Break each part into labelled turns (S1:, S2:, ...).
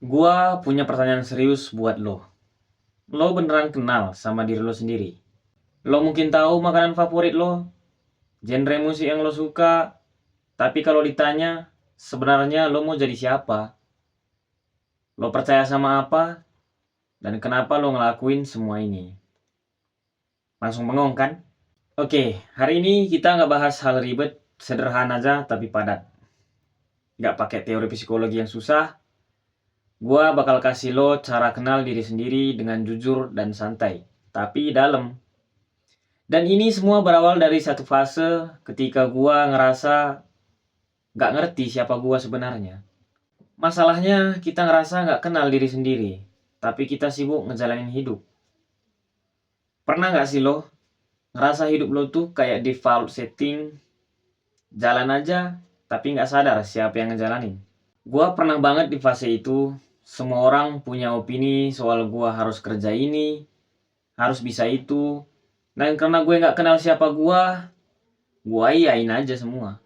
S1: Gua punya pertanyaan serius buat lo. Lo beneran kenal sama diri lo sendiri? Lo mungkin tahu makanan favorit lo, genre musik yang lo suka, tapi kalau ditanya, sebenarnya lo mau jadi siapa? Lo percaya sama apa? Dan kenapa lo ngelakuin semua ini? Langsung bengong kan? Oke, hari ini kita nggak bahas hal ribet, sederhana aja tapi padat. Nggak pakai teori psikologi yang susah. Gua bakal kasih lo cara kenal diri sendiri dengan jujur dan santai, tapi dalam. Dan ini semua berawal dari satu fase ketika gua ngerasa gak ngerti siapa gua sebenarnya. Masalahnya kita ngerasa gak kenal diri sendiri, tapi kita sibuk ngejalanin hidup. Pernah gak sih lo ngerasa hidup lo tuh kayak default setting, jalan aja tapi gak sadar siapa yang ngejalanin? Gua pernah banget di fase itu. Semua orang punya opini soal gua harus kerja ini, harus bisa itu. Dan karena gue gak kenal siapa gua iyain aja semua.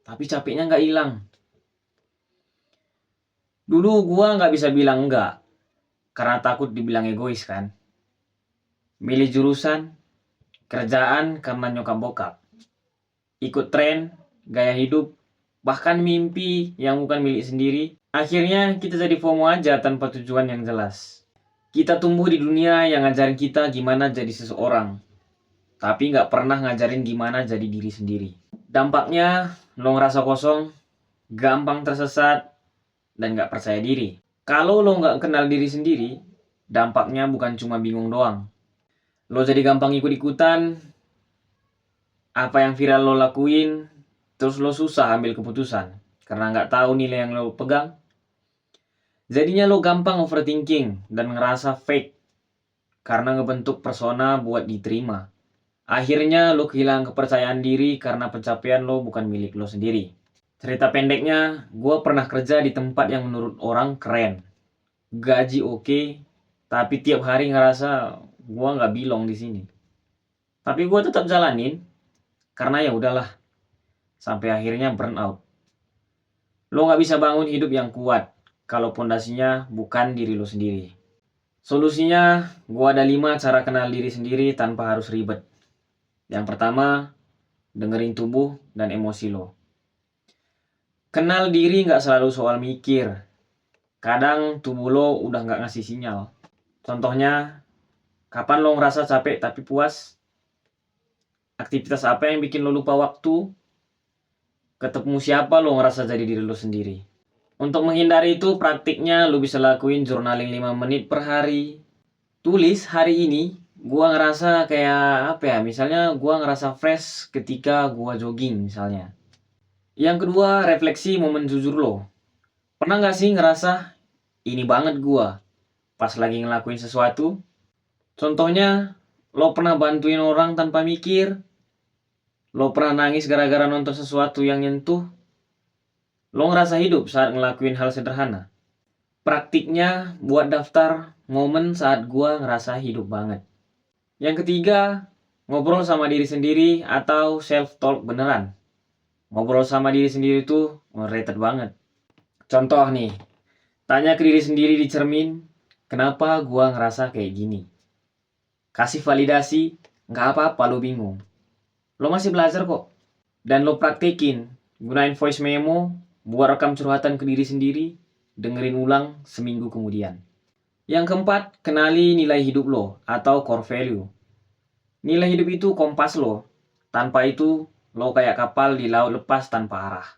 S1: Tapi capeknya gak hilang. Dulu gua nggak bisa bilang enggak, karena takut dibilang egois kan. Milih jurusan, kerjaan karena nyokap bokap. Ikut tren, gaya hidup, bahkan mimpi yang bukan milik sendiri. Akhirnya kita jadi FOMO aja tanpa tujuan yang jelas. Kita tumbuh di dunia yang ngajarin kita gimana jadi seseorang, tapi nggak pernah ngajarin gimana jadi diri sendiri. Dampaknya, lo ngerasa kosong, gampang tersesat, dan nggak percaya diri. Kalau lo nggak kenal diri sendiri, dampaknya bukan cuma bingung doang. Lo jadi gampang ikut-ikutan apa yang viral lo lakuin, terus lo susah ambil keputusan karena nggak tahu nilai yang lo pegang. Jadinya lo gampang overthinking dan ngerasa fake karena ngebentuk persona buat diterima. Akhirnya lo kehilangan kepercayaan diri karena pencapaian lo bukan milik lo sendiri. Cerita pendeknya, gue pernah kerja di tempat yang menurut orang keren, gaji oke, tapi tiap hari ngerasa gue nggak belong di sini. Tapi gue tetap jalanin karena ya udahlah, sampai akhirnya burn out. Lo nggak bisa bangun hidup yang kuat kalau pondasinya bukan diri lo sendiri. Solusinya, gue ada 5 cara kenal diri sendiri tanpa harus ribet. Yang pertama, dengerin tubuh dan emosi lo. Kenal diri nggak selalu soal mikir. Kadang tubuh lo udah nggak ngasih sinyal. Contohnya, kapan lo ngerasa capek tapi puas? Aktivitas apa yang bikin lo lupa waktu? Ketemu siapa lo ngerasa jadi diri lo sendiri? Untuk menghindari itu, praktiknya lo bisa lakuin journaling 5 menit per hari. Tulis hari ini, gua ngerasa kayak apa ya? Misalnya gua ngerasa fresh ketika gua jogging misalnya. Yang kedua, refleksi momen jujur lo. Pernah gak sih ngerasa ini banget gua pas lagi ngelakuin sesuatu? Contohnya, lo pernah bantuin orang tanpa mikir? Lo pernah nangis gara-gara nonton sesuatu yang nyentuh? Lo ngerasa hidup saat ngelakuin hal sederhana? Praktiknya buat daftar momen saat gua ngerasa hidup banget. Yang ketiga, ngobrol sama diri sendiri atau self-talk beneran. Ngobrol sama diri sendiri tuh underrated banget. Contoh nih, tanya ke diri sendiri di cermin, kenapa gua ngerasa kayak gini? Kasih validasi, nggak apa-apa lo bingung. Lo masih belajar kok. Dan lo praktekin, gunain voice memo, buat rekam curhatan ke diri sendiri, dengerin ulang seminggu kemudian. Yang keempat, kenali nilai hidup lo atau core value. Nilai hidup itu kompas lo. Tanpa itu, lo kayak kapal di laut lepas tanpa arah.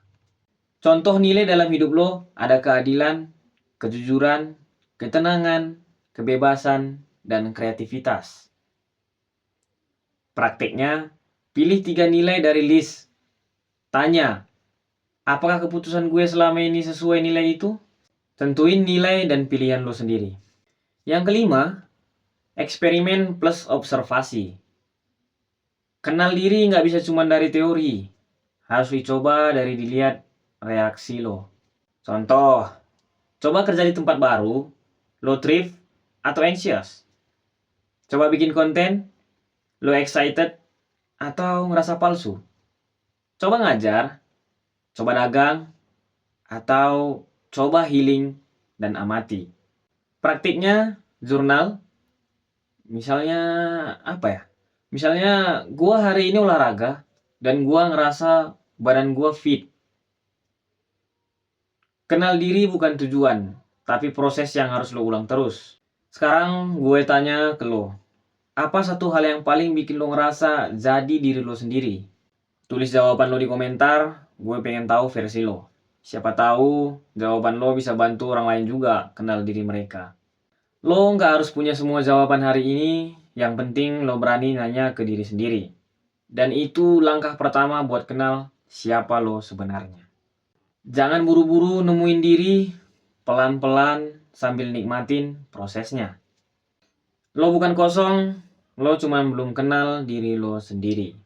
S1: Contoh nilai dalam hidup lo ada keadilan, kejujuran, ketenangan, kebebasan, dan kreativitas. Prakteknya, pilih 3 nilai dari list. Tanya, apakah keputusan gue selama ini sesuai nilai itu? Tentuin nilai dan pilihan lo sendiri. Yang kelima, eksperimen plus observasi. Kenal diri nggak bisa cuma dari teori. Harus dicoba dari dilihat reaksi lo. Contoh, coba kerja di tempat baru, lo thrift atau anxious. Coba bikin konten, lo excited atau ngerasa palsu. Coba ngajar, coba dagang, atau coba healing, dan amati. Praktiknya jurnal, misalnya apa ya? Misalnya gua hari ini olahraga dan gua ngerasa badan gua fit. Kenal diri bukan tujuan, tapi proses yang harus lo ulang terus. Sekarang gue tanya ke lo, apa satu hal yang paling bikin lo ngerasa jadi diri lo sendiri? Tulis jawaban lo di komentar, gue pengen tahu versi lo. Siapa tahu jawaban lo bisa bantu orang lain juga kenal diri mereka. Lo nggak harus punya semua jawaban hari ini, yang penting lo berani nanya ke diri sendiri. Dan itu langkah pertama buat kenal siapa lo sebenarnya. Jangan buru-buru nemuin diri, pelan-pelan sambil nikmatin prosesnya. Lo bukan kosong, lo cuma belum kenal diri lo sendiri.